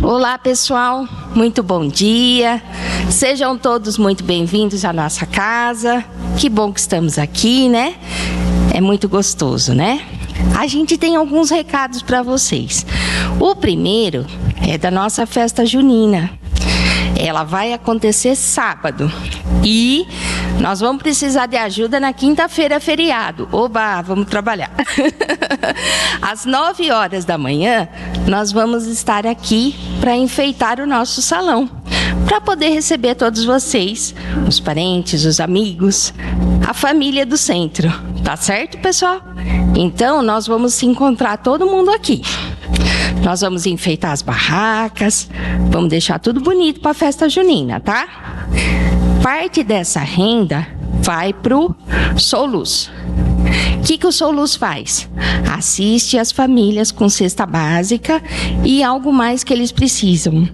Olá, pessoal, muito bom dia. Sejam todos muito bem-vindos à nossa casa. Que bom que estamos aqui, né? É muito gostoso, né? A gente tem alguns recados para vocês. O primeiro é da nossa festa junina. Ela vai acontecer sábado e nós vamos precisar de ajuda na quinta-feira, feriado. Oba, vamos trabalhar. Às 9 horas da manhã, nós vamos estar aqui para enfeitar o nosso salão, para poder receber todos vocês, os parentes, os amigos, a família do centro. Tá certo, pessoal? Então, nós vamos se encontrar todo mundo aqui. Nós vamos enfeitar as barracas, vamos deixar tudo bonito para a festa junina, tá? Parte dessa renda vai para o Soluz. O que o Soluz faz? Assiste as famílias com cesta básica e algo mais que eles precisam.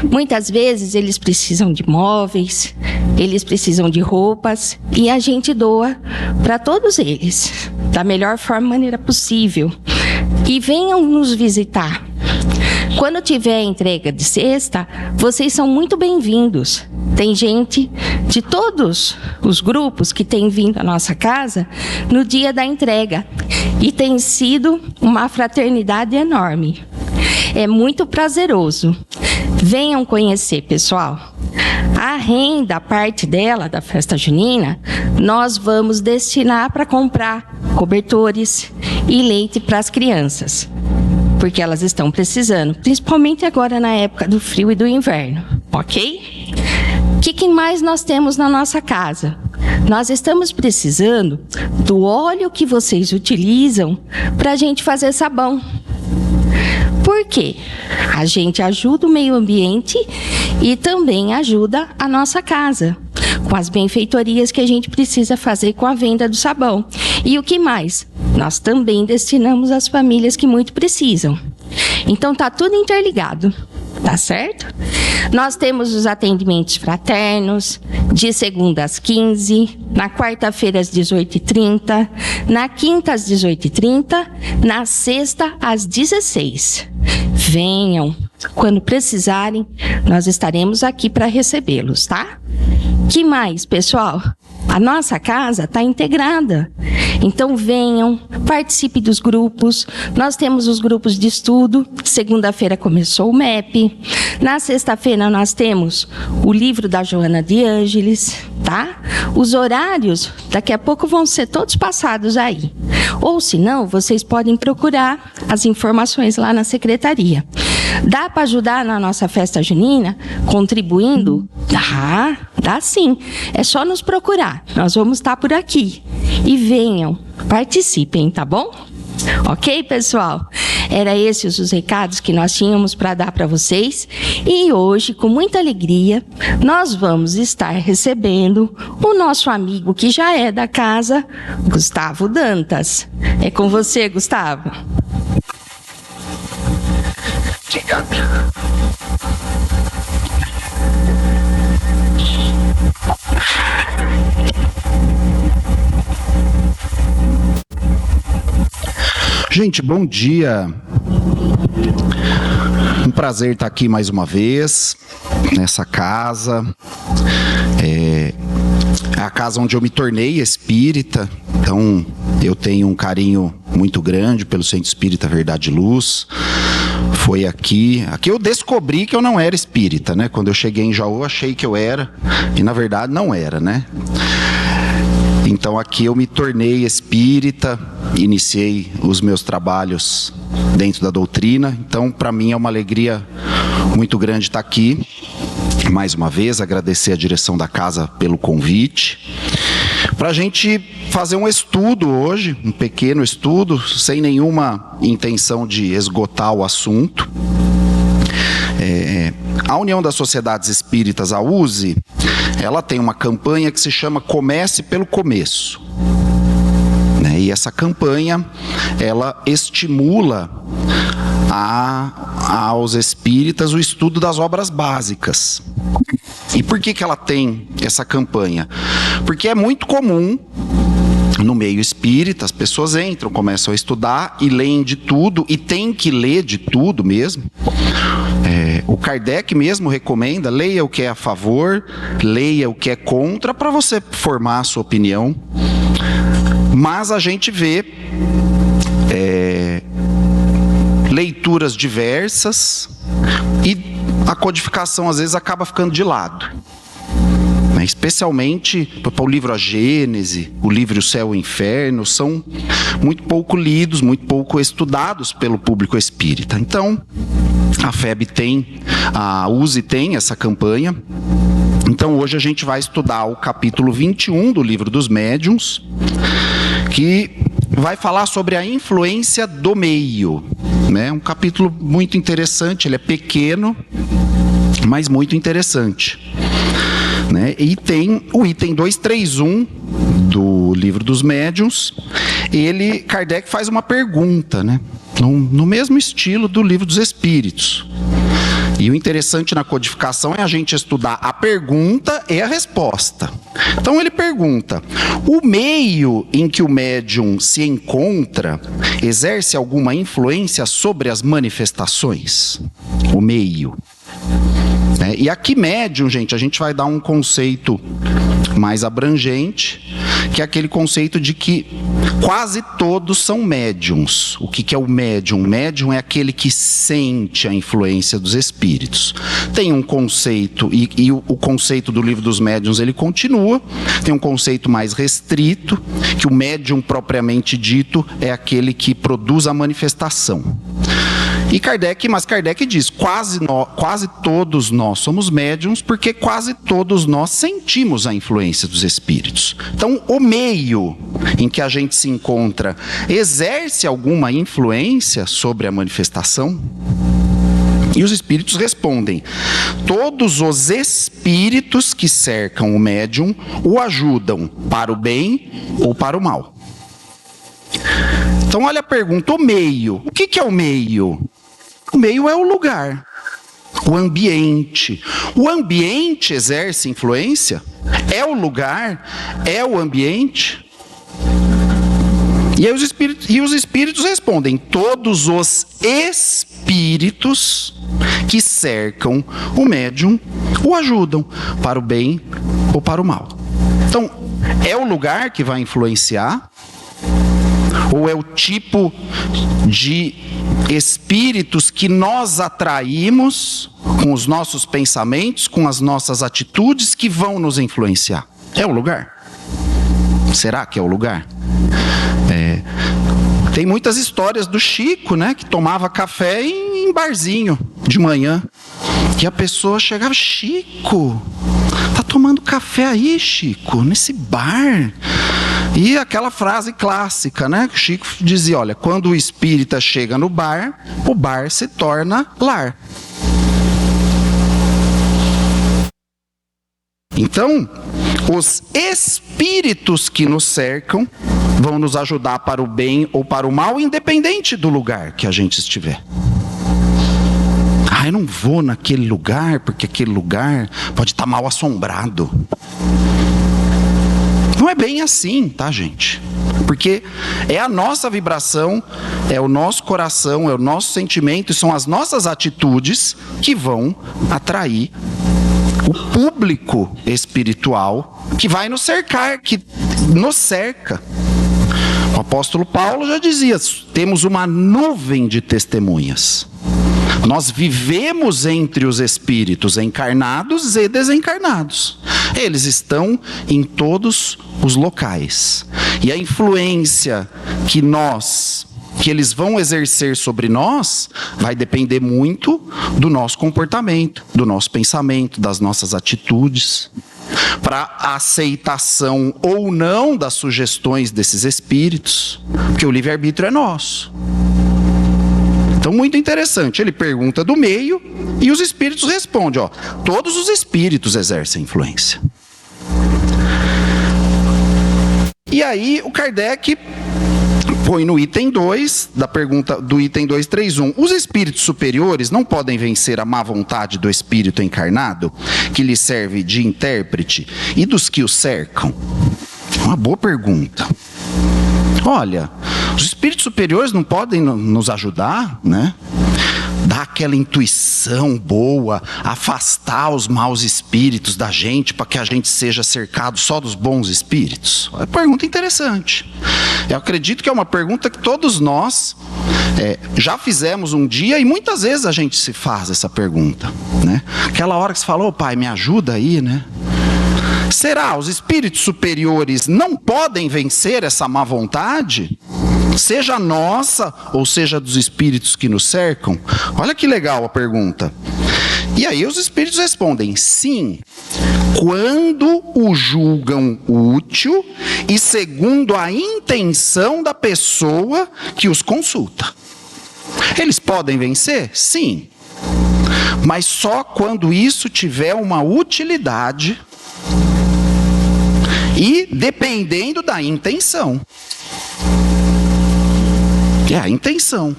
Muitas vezes eles precisam de móveis, eles precisam de roupas e a gente doa para todos eles, da melhor maneira possível. E venham nos visitar. Quando tiver a entrega de cesta, vocês são muito bem-vindos. Tem gente de todos os grupos que tem vindo à nossa casa no dia da entrega. E tem sido uma fraternidade enorme. É muito prazeroso. Venham conhecer, pessoal. A renda, a parte dela, da festa junina, nós vamos destinar para comprar cobertores e leite para as crianças, porque elas estão precisando, principalmente agora na época do frio e do inverno, ok? O que mais nós temos na nossa casa? Nós estamos precisando do óleo que vocês utilizam para a gente fazer sabão. Por quê? A gente ajuda o meio ambiente e também ajuda a nossa casa, com as benfeitorias que a gente precisa fazer com a venda do sabão. E o que mais? Nós também destinamos às famílias que muito precisam. Então, tá tudo interligado, tá certo? Nós temos os atendimentos fraternos, de segunda às 15, na quarta-feira às 18h30, na quinta às 18h30, na sexta às 16h. Venham, quando precisarem, nós estaremos aqui para recebê-los, tá? Que mais, pessoal? A nossa casa está integrada. Então venham, participe dos grupos. Nós temos os grupos de estudo. Segunda-feira começou o MEP. Na sexta-feira nós temos o livro da Joana de Ângeles, tá? Os horários daqui a pouco vão ser todos passados aí. Ou se não, vocês podem procurar as informações lá na secretaria. Dá para ajudar na nossa festa junina contribuindo? Dá sim. É só nos procurar. Nós vamos estar por aqui. E venham, participem, tá bom? Ok, pessoal? Era esses os recados que nós tínhamos para dar para vocês. E hoje, com muita alegria, nós vamos estar recebendo o nosso amigo que já é da casa, Gustavo Dantas. É com você, Gustavo. Gente, bom dia. Um prazer estar aqui mais uma vez, nessa casa. É a casa onde eu me tornei espírita, então eu tenho um carinho muito grande pelo Centro Espírita Verdade e Luz. Foi aqui eu descobri que eu não era espírita, né? Quando eu cheguei em Jaú, eu achei que eu era, e na verdade não era, né? Então aqui eu me tornei espírita, iniciei os meus trabalhos dentro da doutrina. Então para mim é uma alegria muito grande estar aqui. Mais uma vez agradecer a direção da casa pelo convite. Para a gente fazer um estudo hoje, um pequeno estudo, sem nenhuma intenção de esgotar o assunto. A União das Sociedades Espíritas, a USE, ela tem uma campanha que se chama Comece pelo Começo. E essa campanha, ela estimula aos espíritas o estudo das obras básicas. E por que ela tem essa campanha? Porque é muito comum no meio espírita, as pessoas entram, começam a estudar e leem de tudo, e tem que ler de tudo mesmo. O Kardec mesmo recomenda, leia o que é a favor, leia o que é contra, para você formar a sua opinião. Mas a gente vê leituras diversas e a codificação às vezes acaba ficando de lado. Especialmente o livro A Gênese, o livro O Céu e o Inferno, são muito pouco lidos, muito pouco estudados pelo público espírita. Então, a FEB tem, a USE tem essa campanha. Então, hoje a gente vai estudar o capítulo 21 do Livro dos Médiuns, que vai falar sobre a influência do meio. Um capítulo muito interessante, ele é pequeno, mas muito interessante. E tem o item 231 do Livro dos Médiuns. Kardec faz uma pergunta, no mesmo estilo do Livro dos Espíritos. E o interessante na codificação é a gente estudar a pergunta e a resposta. Então ele pergunta: o meio em que o médium se encontra exerce alguma influência sobre as manifestações? O meio. E aqui médium, gente, a gente vai dar um conceito mais abrangente, que é aquele conceito de que quase todos são médiums. O que é o médium? O médium é aquele que sente a influência dos espíritos. Tem um conceito, e o conceito do Livro dos Médiuns ele continua, tem um conceito mais restrito, que o médium propriamente dito é aquele que produz a manifestação. Mas Kardec diz, quase todos nós somos médiums, porque quase todos nós sentimos a influência dos espíritos. Então, o meio em que a gente se encontra exerce alguma influência sobre a manifestação? E os espíritos respondem: todos os espíritos que cercam o médium o ajudam para o bem ou para o mal. Então, olha a pergunta: o meio. O que é o meio? O meio é o lugar, o ambiente. O ambiente exerce influência? É o lugar? É o ambiente? E aí os espíritos respondem: todos os espíritos que cercam o médium o ajudam para o bem ou para o mal. Então, é o lugar que vai influenciar? Ou é o tipo de espíritos que nós atraímos com os nossos pensamentos, com as nossas atitudes, que vão nos influenciar? É o lugar? Será que é o lugar? Tem muitas histórias do Chico, que tomava café em barzinho de manhã. E a pessoa chegava: Chico, tá tomando café aí, Chico, nesse bar? E aquela frase clássica, que o Chico dizia: olha, quando o espírita chega no bar, o bar se torna lar. Então, os espíritos que nos cercam vão nos ajudar para o bem ou para o mal, independente do lugar que a gente estiver. Eu não vou naquele lugar, porque aquele lugar pode estar mal assombrado. Não é bem assim, tá, gente? Porque é a nossa vibração, é o nosso coração, é o nosso sentimento, e são as nossas atitudes que vão atrair o público espiritual que vai nos cercar, que nos cerca. O apóstolo Paulo já dizia: temos uma nuvem de testemunhas. Nós vivemos entre os espíritos encarnados e desencarnados. Eles estão em todos os locais. E a influência que eles vão exercer sobre nós vai depender muito do nosso comportamento, do nosso pensamento, das nossas atitudes, para a aceitação ou não das sugestões desses espíritos, porque o livre-arbítrio é nosso. Então, muito interessante, ele pergunta do meio e os espíritos respondem: todos os espíritos exercem influência. E aí o Kardec põe no item 2 da pergunta do item 231: os espíritos superiores não podem vencer a má vontade do espírito encarnado, que lhe serve de intérprete, e dos que o cercam? Uma boa pergunta. Olha, os espíritos superiores não podem nos ajudar, né? Dar aquela intuição boa, afastar os maus espíritos da gente para que a gente seja cercado só dos bons espíritos? É uma pergunta interessante. Eu acredito que é uma pergunta que todos nós já fizemos um dia e muitas vezes a gente se faz essa pergunta, né? Aquela hora que você falou, pai, me ajuda aí, né? Será os espíritos superiores não podem vencer essa má vontade? Seja nossa ou seja dos espíritos que nos cercam? Olha que legal a pergunta. E aí os espíritos respondem, sim, quando o julgam útil e segundo a intenção da pessoa que os consulta. Eles podem vencer? Sim. Mas só quando isso tiver uma utilidade e dependendo da intenção. É a intenção.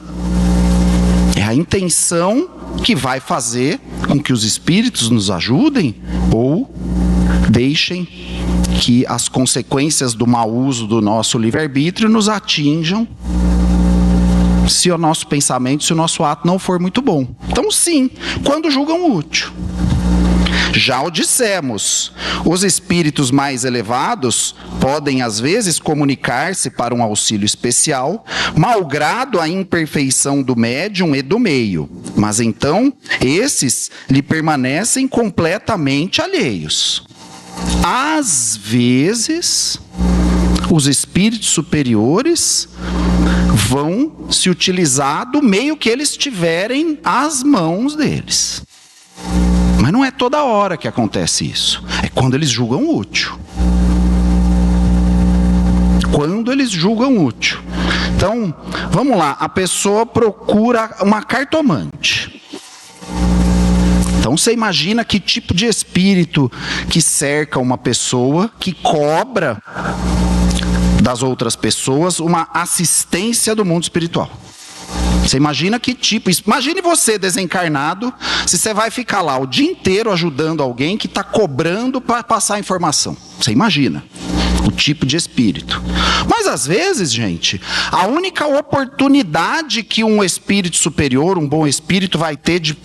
É a intenção que vai fazer com que os espíritos nos ajudem ou deixem que as consequências do mau uso do nosso livre-arbítrio nos atinjam se o nosso pensamento, se o nosso ato não for muito bom. Então, sim, quando julgam útil. Já o dissemos, os espíritos mais elevados podem às vezes comunicar-se para um auxílio especial, malgrado a imperfeição do médium e do meio, mas então esses lhe permanecem completamente alheios. Às vezes, os espíritos superiores vão se utilizar do meio que eles tiverem às mãos deles. Mas não é toda hora que acontece isso. É quando eles julgam útil. Quando eles julgam útil. Então, vamos lá. A pessoa procura uma cartomante. Então, você imagina que tipo de espírito que cerca uma pessoa, que cobra das outras pessoas uma assistência do mundo espiritual. Você imagina que tipo... Imagine você desencarnado, se você vai ficar lá o dia inteiro ajudando alguém que está cobrando para passar informação. Você imagina o tipo de espírito. Mas às vezes, gente, a única oportunidade que um espírito superior, um bom espírito, vai ter de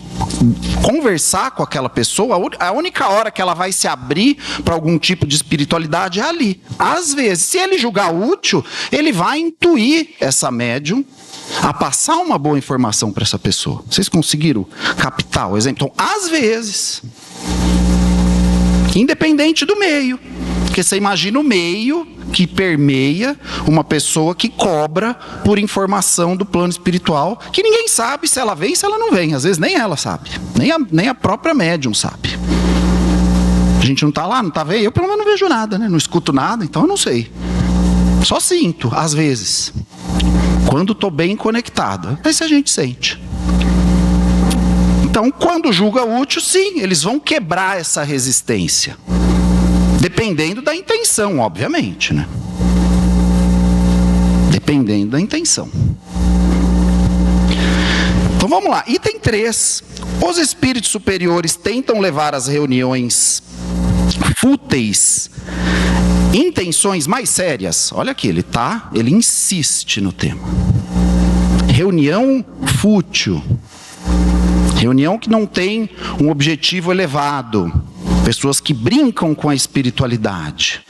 conversar com aquela pessoa, a única hora que ela vai se abrir para algum tipo de espiritualidade é ali. Às vezes, se ele julgar útil, ele vai intuir essa médium a passar uma boa informação para essa pessoa. Vocês conseguiram captar o exemplo? Então, às vezes, independente do meio, porque você imagina o meio que permeia uma pessoa que cobra por informação do plano espiritual, que ninguém sabe se ela vem, se ela não vem. Às vezes nem ela sabe, nem a própria médium sabe. A gente não está lá, não está vendo? Eu pelo menos não vejo nada, né? Não escuto nada, então eu não sei. Só sinto, às vezes. Quando estou bem conectado. Esse a gente sente. Então, quando julga útil, sim, eles vão quebrar essa resistência. Dependendo da intenção, obviamente, né? Dependendo da intenção. Então, vamos lá. Item 3. Os espíritos superiores tentam levar as reuniões fúteis intenções mais sérias. Olha aqui, ele insiste no tema. Reunião fútil. Reunião que não tem um objetivo elevado. Pessoas que brincam com a espiritualidade.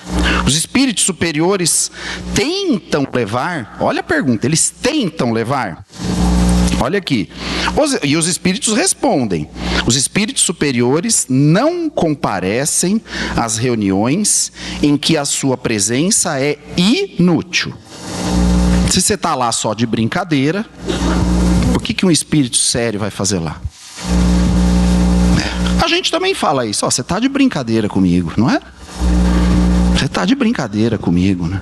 Os espíritos superiores tentam levar, olha a pergunta, eles tentam levar. Olha aqui, e os espíritos respondem. Os espíritos superiores não comparecem às reuniões em que a sua presença é inútil. Se você está lá só de brincadeira, o que um espírito sério vai fazer lá? A gente também fala isso, ó, você está de brincadeira comigo, não é? Você está de brincadeira comigo, né?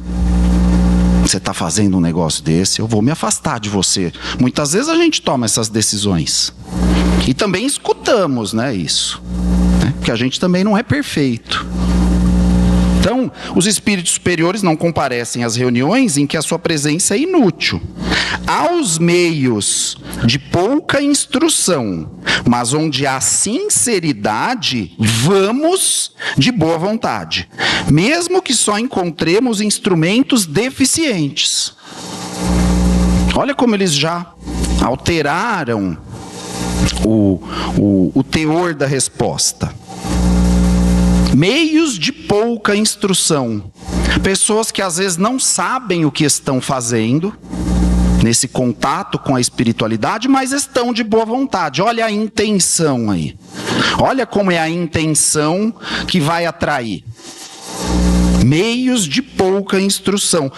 Você está fazendo um negócio desse, eu vou me afastar de você. Muitas vezes a gente toma essas decisões. E também escutamos, né, isso. Né? Porque a gente também não é perfeito. Então, os espíritos superiores não comparecem às reuniões em que a sua presença é inútil. Aos meios de pouca instrução, mas onde há sinceridade, vamos de boa vontade, mesmo que só encontremos instrumentos deficientes. Olha como eles já alteraram o teor da resposta. Meios de pouca instrução. Pessoas que às vezes não sabem o que estão fazendo nesse contato com a espiritualidade, mas estão de boa vontade. Olha a intenção aí. Olha como é a intenção que vai atrair. Meios de pouca instrução.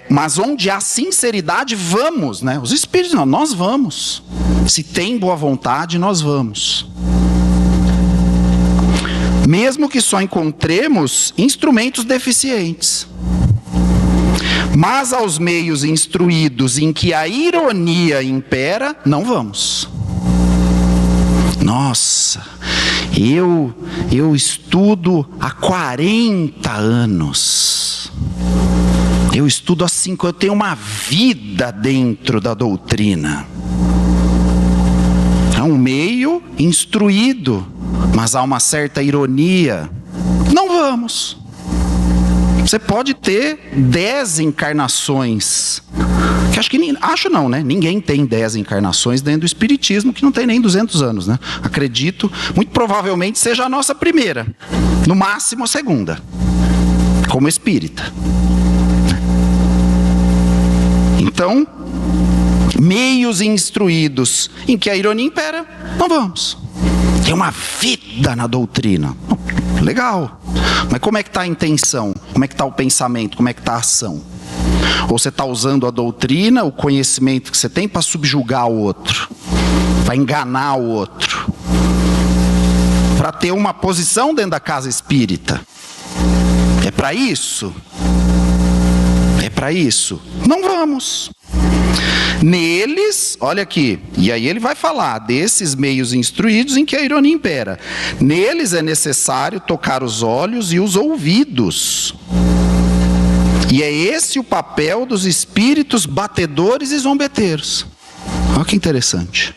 Mas onde há sinceridade, vamos, né? Os espíritos não, nós vamos. Se tem boa vontade, nós vamos. Mesmo que só encontremos instrumentos deficientes. Mas aos meios instruídos em que a ironia impera, não vamos. Nossa, eu estudo há 40 anos. Eu estudo há 5 anos, eu tenho uma vida dentro da doutrina. É um meio instruído, mas há uma certa ironia. Não vamos. Você pode ter 10 encarnações. Acho não, né? Ninguém tem 10 encarnações dentro do espiritismo, que não tem nem 200 anos, né? Acredito, muito provavelmente seja a nossa primeira. No máximo a segunda. Como espírita. Então, meios instruídos em que a ironia impera, não vamos. Tem uma vida na doutrina. Legal. Mas como é que está a intenção? Como é que está o pensamento? Como é que está a ação? Ou você está usando a doutrina, o conhecimento que você tem para subjugar o outro, para enganar o outro, para ter uma posição dentro da casa espírita? É para isso? É para isso? Não vamos. Neles, olha aqui, e aí ele vai falar desses meios instruídos em que a ironia impera. Neles é necessário tocar os olhos e os ouvidos. E é esse o papel dos espíritos batedores e zombeteiros. Olha que interessante.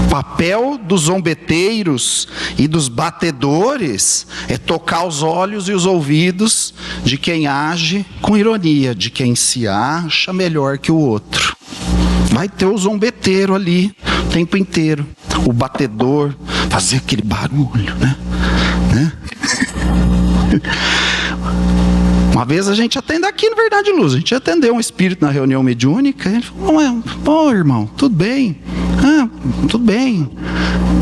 O papel dos zombeteiros e dos batedores é tocar os olhos e os ouvidos de quem age com ironia, de quem se acha melhor que o outro. Vai ter o zombeteiro ali o tempo inteiro. O batedor, fazer aquele barulho, né? Uma vez a gente atende aqui no Verdade e Luz, a gente atendeu um espírito na reunião mediúnica, ele falou, irmão, tudo bem? Tudo bem.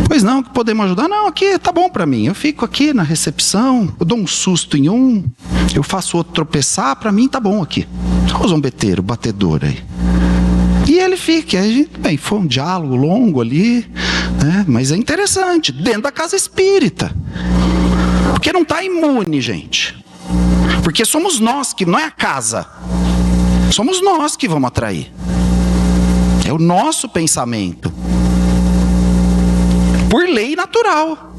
Pois não, que podemos ajudar? Não, aqui tá bom para mim, eu fico aqui na recepção, eu dou um susto em um, eu faço outro tropeçar, para mim tá bom aqui. Olha o zombeteiro, o batedor aí. E ele fica, bem, foi um diálogo longo ali, né? Mas é interessante, dentro da casa espírita. Porque não está imune, gente. Porque somos nós que, não é a casa. Somos nós que vamos atrair. É o nosso pensamento. Por lei natural.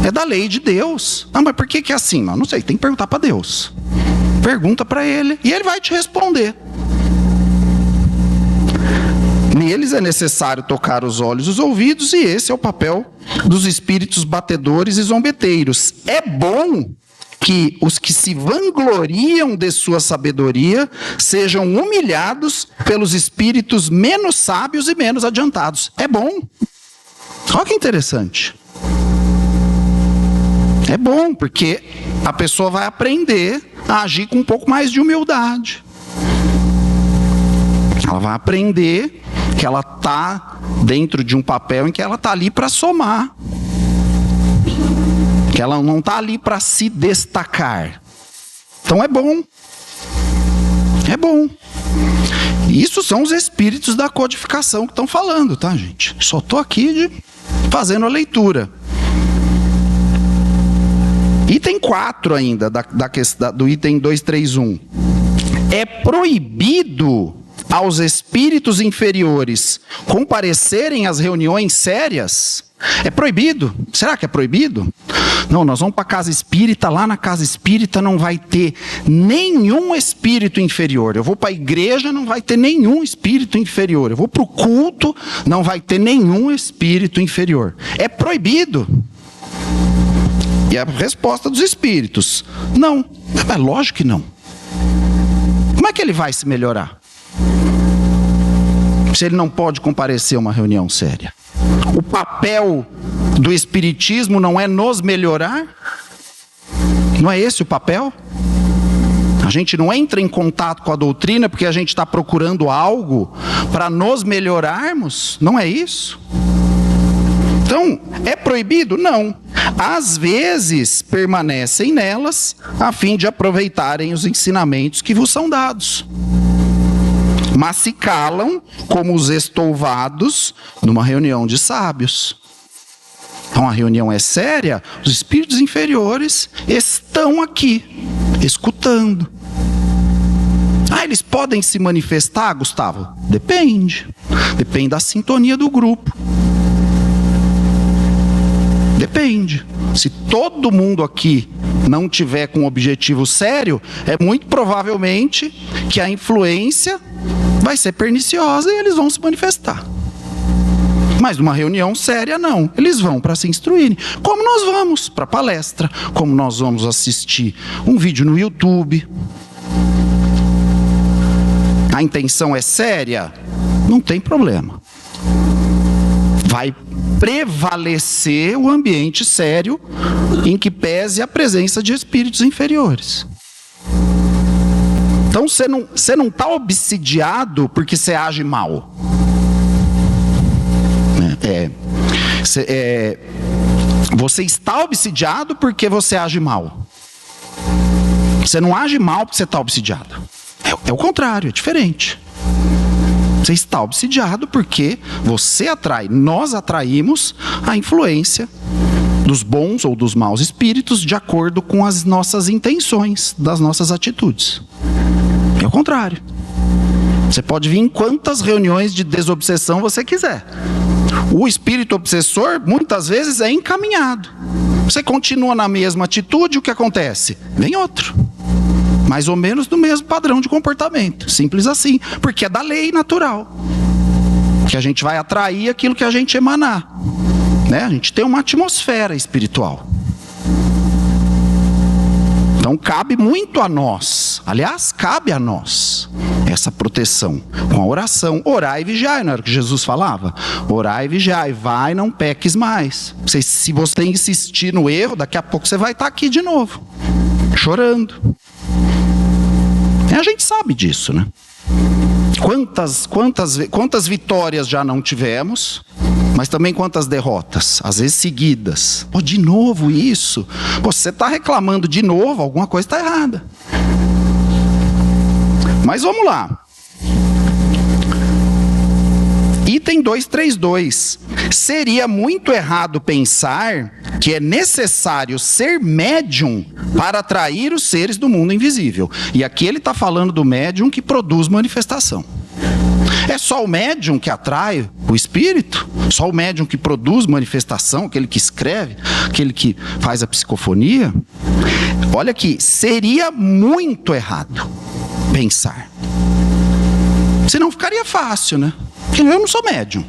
É da lei de Deus. Mas por que é assim? Não sei, tem que perguntar para Deus. Pergunta para Ele e Ele vai te responder. Neles é necessário tocar os olhos e os ouvidos, e esse é o papel dos espíritos batedores e zombeteiros. É bom que os que se vangloriam de sua sabedoria sejam humilhados pelos espíritos menos sábios e menos adiantados. É bom. Olha que interessante. É bom, porque a pessoa vai aprender a agir com um pouco mais de humildade. Ela vai aprender que ela está dentro de um papel em que ela está ali para somar. Que ela não está ali para se destacar. Então é bom. É bom. Isso são os espíritos da codificação que estão falando, tá, gente? Só estou aqui fazendo a leitura. Item 4 ainda, do item 231. É proibido aos espíritos inferiores comparecerem às reuniões sérias? É proibido? Será que é proibido? Não, nós vamos para a casa espírita, lá na casa espírita não vai ter nenhum espírito inferior. Eu vou para a igreja, não vai ter nenhum espírito inferior. Eu vou para o culto, não vai ter nenhum espírito inferior. É proibido. E a resposta dos espíritos: não. É lógico que não. Como é que ele vai se melhorar? Se ele não pode comparecer a uma reunião séria. O papel do espiritismo não é nos melhorar? Não é esse o papel? A gente não entra em contato com a doutrina porque a gente está procurando algo para nos melhorarmos? Não é isso? Então, é proibido? Não. Às vezes, permanecem nelas a fim de aproveitarem os ensinamentos que vos são dados. Mas se calam como os estouvados numa reunião de sábios. Então a reunião é séria, os espíritos inferiores estão aqui, escutando. Eles podem se manifestar, Gustavo? Depende. Depende da sintonia do grupo. Depende. Se todo mundo aqui não tiver com um objetivo sério, é muito provavelmente que a influência vai ser perniciosa e eles vão se manifestar. Mas numa reunião séria, não. Eles vão para se instruírem. Como nós vamos para palestra, como nós vamos assistir um vídeo no YouTube. A intenção é séria? Não tem problema. Vai prevalecer o ambiente sério em que pese a presença de espíritos inferiores. Então você não está obsidiado porque você age mal. Você está obsidiado porque você age mal. Você não age mal porque você está obsidiado. É o contrário, é diferente. Você está obsidiado porque você atrai, nós atraímos a influência dos bons ou dos maus espíritos de acordo com as nossas intenções, das nossas atitudes. É o contrário. Você pode vir em quantas reuniões de desobsessão você quiser. O espírito obsessor, muitas vezes, é encaminhado. Você continua na mesma atitude, o que acontece? Vem outro. Mais ou menos do mesmo padrão de comportamento. Simples assim. Porque é da lei natural. Que a gente vai atrair aquilo que a gente emanar. Né? A gente tem uma atmosfera espiritual. Então cabe muito a nós, aliás, cabe a nós essa proteção com a oração. Orai e vigiai, não era o que Jesus falava? Orai e vigiai, vai, não peques mais. Se você insistir no erro, daqui a pouco você vai estar aqui de novo, chorando. A gente sabe disso, né? Quantas vitórias já não tivemos, mas também quantas derrotas, às vezes seguidas. De novo isso? Você está reclamando de novo, alguma coisa está errada. Mas vamos lá. Item 232. Seria muito errado pensar que é necessário ser médium para atrair os seres do mundo invisível. E aqui ele está falando do médium que produz manifestação. É só o médium que atrai o espírito? Só o médium que produz manifestação? Aquele que escreve? Aquele que faz a psicofonia? Olha aqui, seria muito errado pensar. Senão ficaria fácil, né? Porque eu não sou médium.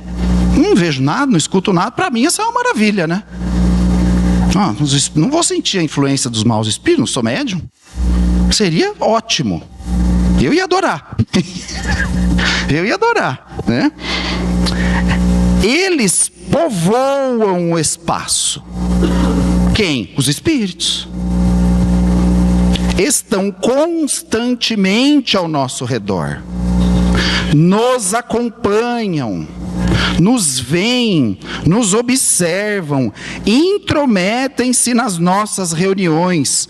Não vejo nada, não escuto nada. Para mim isso é uma maravilha, né? Não vou sentir a influência dos maus espíritos, não sou médium. Seria ótimo. Eu ia adorar. Eu ia adorar, né? Eles povoam o espaço. Quem? Os espíritos. Estão constantemente ao nosso redor. Nos acompanham. Nos veem, nos observam, intrometem-se nas nossas reuniões,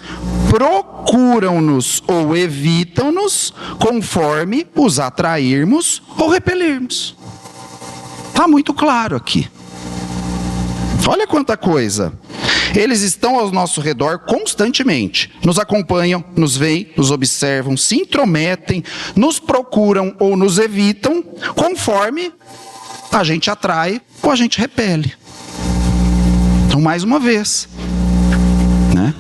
procuram-nos ou evitam-nos conforme os atrairmos ou repelirmos. Está muito claro aqui. Olha quanta coisa. Eles estão ao nosso redor constantemente. Nos acompanham, nos veem, nos observam, se intrometem, nos procuram ou nos evitam conforme a gente atrai ou a gente repele. Então, mais uma vez, né?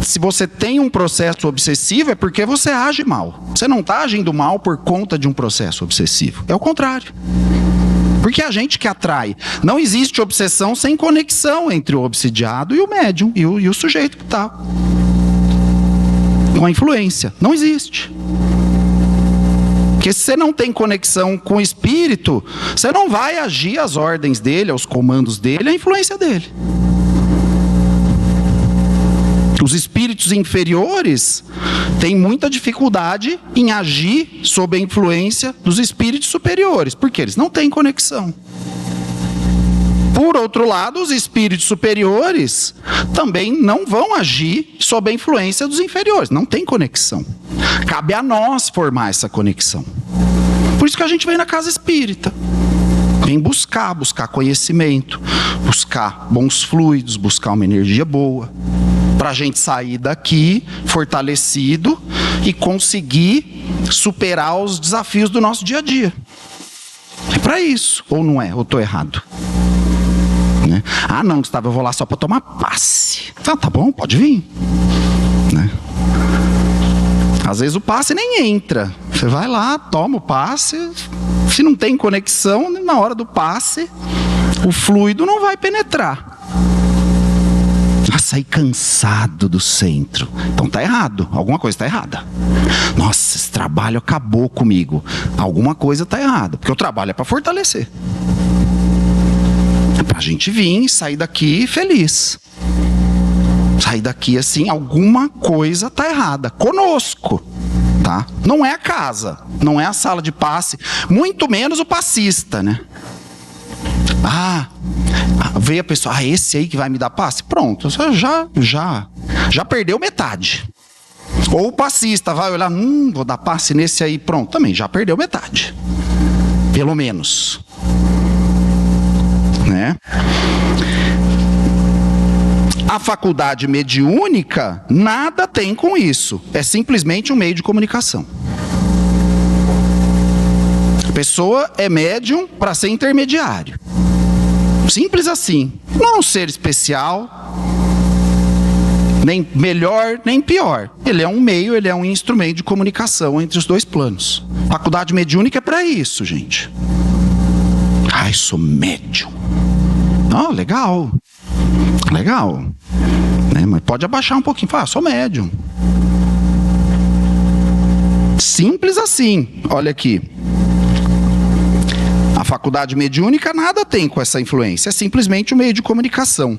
Se você tem um processo obsessivo, é porque você age mal. Você não está agindo mal por conta de um processo obsessivo. É o contrário. Porque é a gente que atrai. Não existe obsessão sem conexão entre o obsidiado e o médium, e o sujeito que está com a influência. Não existe. Porque se você não tem conexão com o espírito, você não vai agir às ordens dele, aos comandos dele, à influência dele. Os espíritos inferiores têm muita dificuldade em agir sob a influência dos espíritos superiores, porque eles não têm conexão. Por outro lado, os espíritos superiores também não vão agir sob a influência dos inferiores, não tem conexão. Cabe a nós formar essa conexão. Por isso que a gente vem na casa espírita. Vem buscar conhecimento, buscar bons fluidos, buscar uma energia boa, para a gente sair daqui fortalecido e conseguir superar os desafios do nosso dia a dia. É para isso, ou não é? Ou estou errado? Né? Ah não, Gustavo, eu vou lá só para tomar passe. Tá bom, pode vir. Né? Às vezes o passe nem entra. Você vai lá, toma o passe. Se não tem conexão, na hora do passe, o fluido não vai penetrar. Sair cansado do centro. Então tá errado, alguma coisa tá errada. Nossa, esse trabalho acabou comigo. Alguma coisa tá errada, porque o trabalho é para fortalecer. É pra gente vir e sair daqui feliz. Sair daqui assim, alguma coisa tá errada conosco, tá? Não é a casa, não é a sala de passe, muito menos o passista, né? Veio a pessoa, esse aí que vai me dar passe? Pronto, você já perdeu metade. Ou o passista vai olhar, vou dar passe nesse aí, pronto, também já perdeu metade. Pelo menos. Né? A faculdade mediúnica nada tem com isso. É simplesmente um meio de comunicação. A pessoa é médium para ser intermediário. Simples assim. Não é um ser especial, nem melhor, nem pior. Ele é um meio, ele é um instrumento de comunicação entre os dois planos. Faculdade mediúnica é para isso, gente. Sou médium. Legal. Legal. Né? Mas pode abaixar um pouquinho. Fala, sou médium. Simples assim. Olha aqui. A faculdade mediúnica nada tem com essa influência, é simplesmente um meio de comunicação.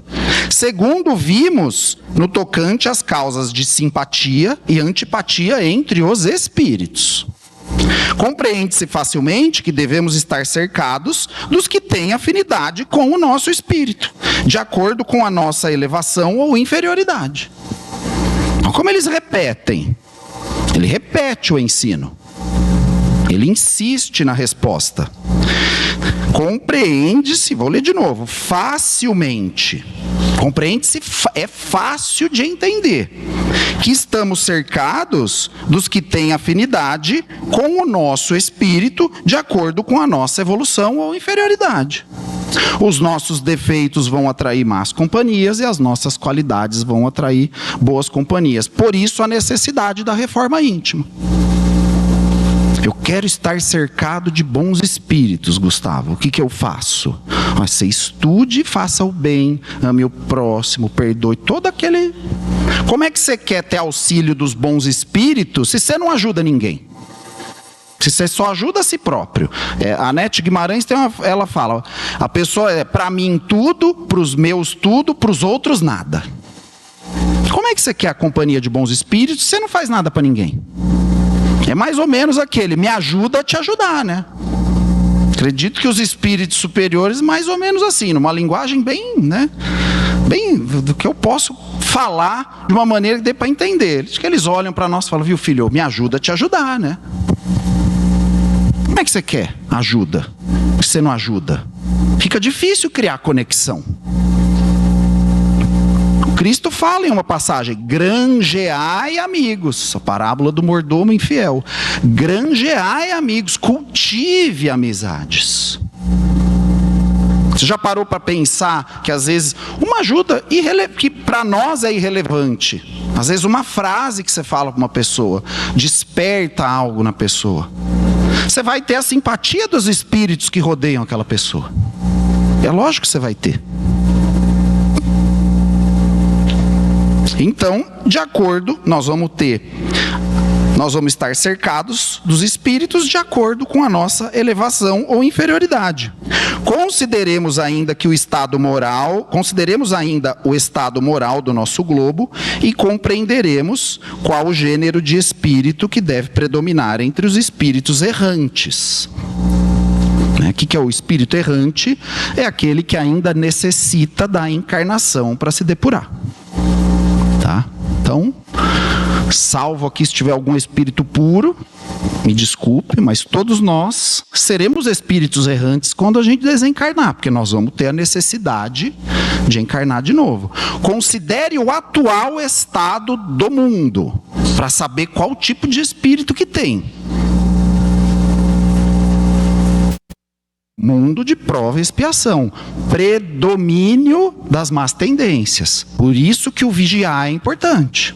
Segundo vimos no tocante às causas de simpatia e antipatia entre os espíritos. Compreende-se facilmente que devemos estar cercados dos que têm afinidade com o nosso espírito, de acordo com a nossa elevação ou inferioridade. Então, como eles repetem? Ele repete o ensino. Ele insiste na resposta. Compreende-se, vou ler de novo, facilmente. Compreende-se, é fácil de entender que estamos cercados dos que têm afinidade com o nosso espírito de acordo com a nossa evolução ou inferioridade. Os nossos defeitos vão atrair más companhias e as nossas qualidades vão atrair boas companhias. Por isso a necessidade da reforma íntima. Eu quero estar cercado de bons espíritos, Gustavo. O que eu faço? Você estude, faça o bem, ame o próximo, perdoe todo aquele... Como é que você quer ter auxílio dos bons espíritos se você não ajuda ninguém? Se você só ajuda a si próprio. A Nete Guimarães ela fala, a pessoa é para mim tudo, para os meus tudo, para os outros nada. Como é que você quer a companhia de bons espíritos se você não faz nada para ninguém? É mais ou menos aquele, me ajuda a te ajudar, né? Acredito que os espíritos superiores, mais ou menos assim, numa linguagem bem, né? Bem do que eu posso falar de uma maneira que dê para entender. Acho que eles olham para nós e falam, viu filho, me ajuda a te ajudar, né? Como é que você quer ajuda? Se você não ajuda? Fica difícil criar conexão. Cristo fala em uma passagem, granjeai amigos, a parábola do mordomo infiel. Granjeai amigos, cultive amizades. Você já parou para pensar que às vezes uma ajuda que para nós é irrelevante, às vezes uma frase que você fala para uma pessoa desperta algo na pessoa. Você vai ter a simpatia dos espíritos que rodeiam aquela pessoa. É lógico que você vai ter. Então, de acordo, nós vamos estar cercados dos espíritos de acordo com a nossa elevação ou inferioridade. Consideremos ainda o estado moral do nosso globo e compreenderemos qual o gênero de espírito que deve predominar entre os espíritos errantes. O que é o espírito errante? É aquele que ainda necessita da encarnação para se depurar. Tá? Então, salvo aqui se tiver algum espírito puro, me desculpe, mas todos nós seremos espíritos errantes quando a gente desencarnar, porque nós vamos ter a necessidade de encarnar de novo. Considere o atual estado do mundo, para saber qual tipo de espírito que tem. Mundo de prova e expiação, predomínio das más tendências. Por isso que o vigiar é importante.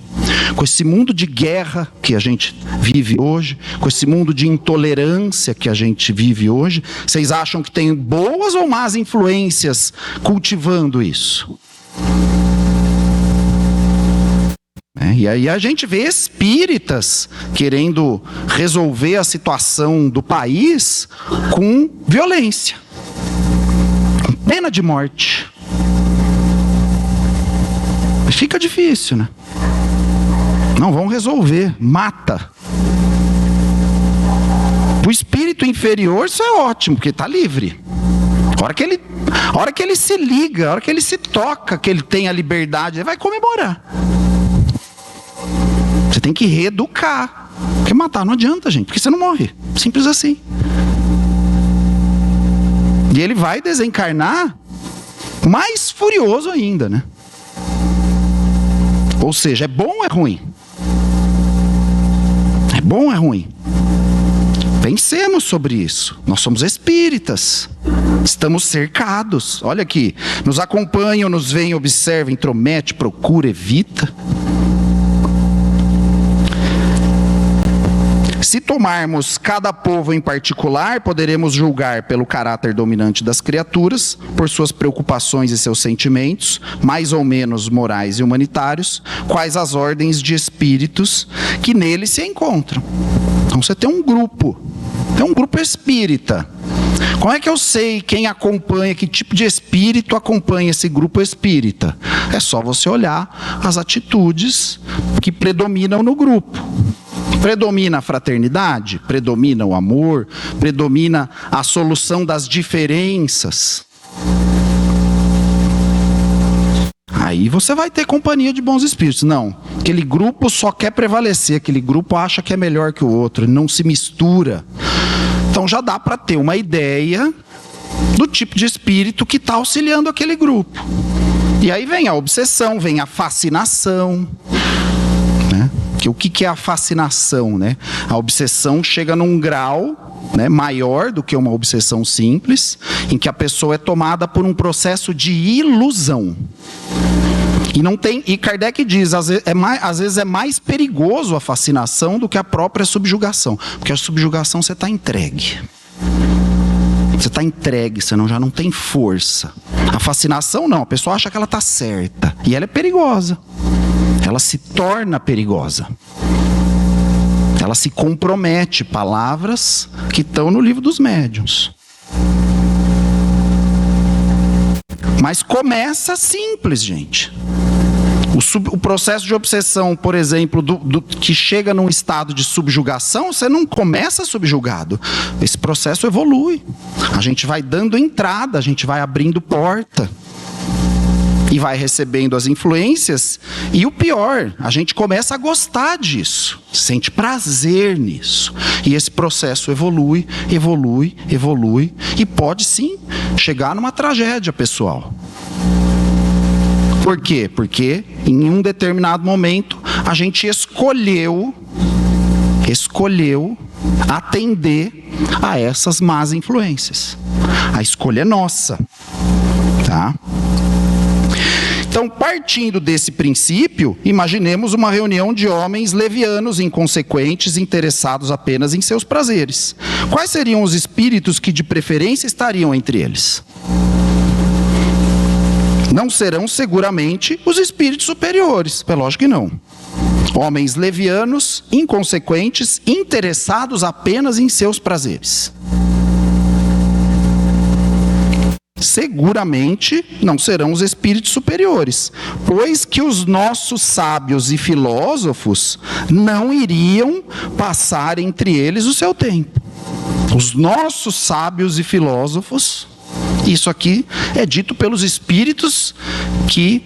Com esse mundo de guerra que a gente vive hoje, com esse mundo de intolerância que a gente vive hoje, vocês acham que tem boas ou más influências cultivando isso? E aí a gente vê espíritas querendo resolver a situação do país com violência, com pena de morte. Fica difícil, né? Não vão resolver, mata. O espírito inferior, isso é ótimo, porque está livre. A hora que ele se liga, a hora que ele se toca, que ele tem a liberdade, ele vai comemorar. Você tem que reeducar. Porque matar não adianta, gente, porque você não morre. Simples assim. E ele vai desencarnar mais furioso ainda, né? Ou seja, é bom ou é ruim? É bom ou é ruim? Pensemos sobre isso. Nós somos espíritas. Estamos cercados. Olha aqui. Nos acompanham, nos veem, observa, intromete, procura, evita. Se tomarmos cada povo em particular, poderemos julgar pelo caráter dominante das criaturas, por suas preocupações e seus sentimentos, mais ou menos morais e humanitários, quais as ordens de espíritos que neles se encontram. Então você tem um grupo espírita. Como é que eu sei quem acompanha, que tipo de espírito acompanha esse grupo espírita? É só você olhar as atitudes que predominam no grupo. Predomina a fraternidade, predomina o amor, predomina a solução das diferenças. Aí você vai ter companhia de bons espíritos. Não, aquele grupo só quer prevalecer, aquele grupo acha que é melhor que o outro, não se mistura. Então já dá para ter uma ideia do tipo de espírito que está auxiliando aquele grupo. E aí vem a obsessão, vem a fascinação, né? O que é a fascinação, né? A obsessão chega num grau, né, maior do que uma obsessão simples, em que a pessoa é tomada por um processo de ilusão. E Kardec diz, às vezes é mais perigoso a fascinação do que a própria subjugação. Porque a subjugação você está entregue. Você está entregue, você já não tem força. A fascinação não, a pessoa acha que ela está certa. E ela é perigosa. Ela se torna perigosa. Ela se compromete, palavras que estão no livro dos médiuns. Mas começa simples, gente. O processo de obsessão, por exemplo, que chega num estado de subjugação, você não começa subjugado. Esse processo evolui. A gente vai dando entrada, a gente vai abrindo porta. E vai recebendo as influências. E o pior, a gente começa a gostar disso. Sente prazer nisso. E esse processo evolui. E pode sim chegar numa tragédia pessoal. Por quê? Porque em um determinado momento a gente escolheu atender a essas más influências. A escolha é nossa. Tá? Então, partindo desse princípio, imaginemos uma reunião de homens levianos, inconsequentes, interessados apenas em seus prazeres. Quais seriam os espíritos que de preferência estariam entre eles? Não serão seguramente os espíritos superiores, é lógico que não. Homens levianos, inconsequentes, interessados apenas em seus prazeres. Seguramente não serão os espíritos superiores, pois que os nossos sábios e filósofos não iriam passar entre eles o seu tempo. Os nossos sábios e filósofos, isso aqui é dito pelos espíritos que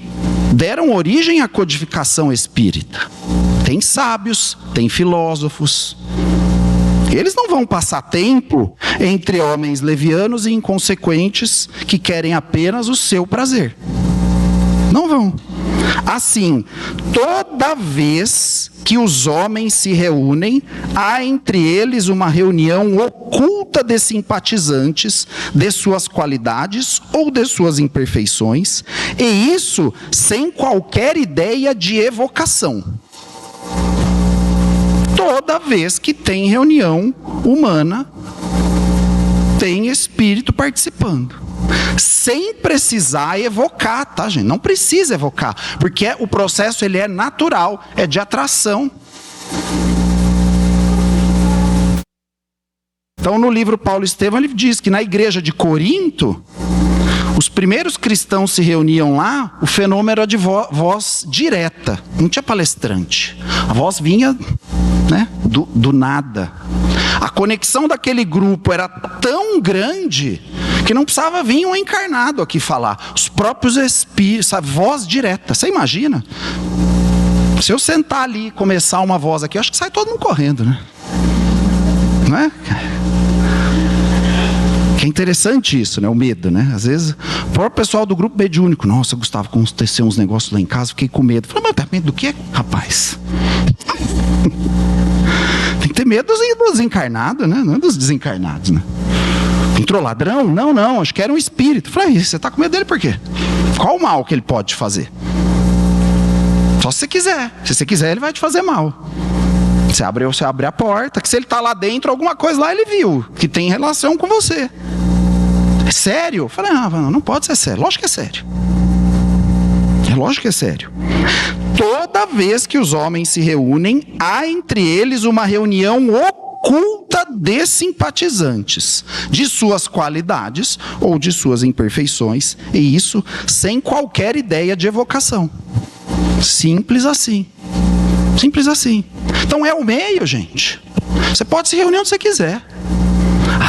deram origem à codificação espírita. Tem sábios, tem filósofos. Eles não vão passar tempo entre homens levianos e inconsequentes que querem apenas o seu prazer. Não vão. Assim, toda vez que os homens se reúnem, há entre eles uma reunião oculta de simpatizantes de suas qualidades ou de suas imperfeições, e isso sem qualquer ideia de evocação. Toda vez que tem reunião humana, tem espírito participando. Sem precisar evocar, tá, gente? Não precisa evocar, porque o processo ele é natural, é de atração. Então, no livro Paulo Estevão, ele diz que na igreja de Corinto, os primeiros cristãos se reuniam lá, o fenômeno era de voz direta, não tinha palestrante. A voz vinha, né, do nada. A conexão daquele grupo era tão grande que não precisava vir um encarnado aqui falar. Os próprios espíritos, a voz direta. Você imagina? Se eu sentar ali e começar uma voz aqui, eu acho que sai todo mundo correndo, né? Não é? Que é interessante isso, né? O medo, né? Às vezes, o próprio pessoal do grupo mediúnico, nossa, Gustavo, aconteceu uns negócios lá em casa, fiquei com medo. Falei, mas medo do quê, rapaz? Tem que ter medo dos encarnados, né? Não dos desencarnados, né? Entrou ladrão? Não, acho que era um espírito. Falei, você está com medo dele por quê? Qual o mal que ele pode te fazer? Só se você quiser. Se você quiser, ele vai te fazer mal. Você abre a porta, que se ele está lá dentro, alguma coisa lá ele viu, que tem relação com você. É sério? Eu falei, não pode ser sério. Lógico que é sério. É lógico que é sério. Toda vez que os homens se reúnem, há entre eles uma reunião oculta de simpatizantes, de suas qualidades ou de suas imperfeições, e isso sem qualquer ideia de evocação. Simples assim. Simples assim. Então é o meio, gente. Você pode se reunir onde você quiser.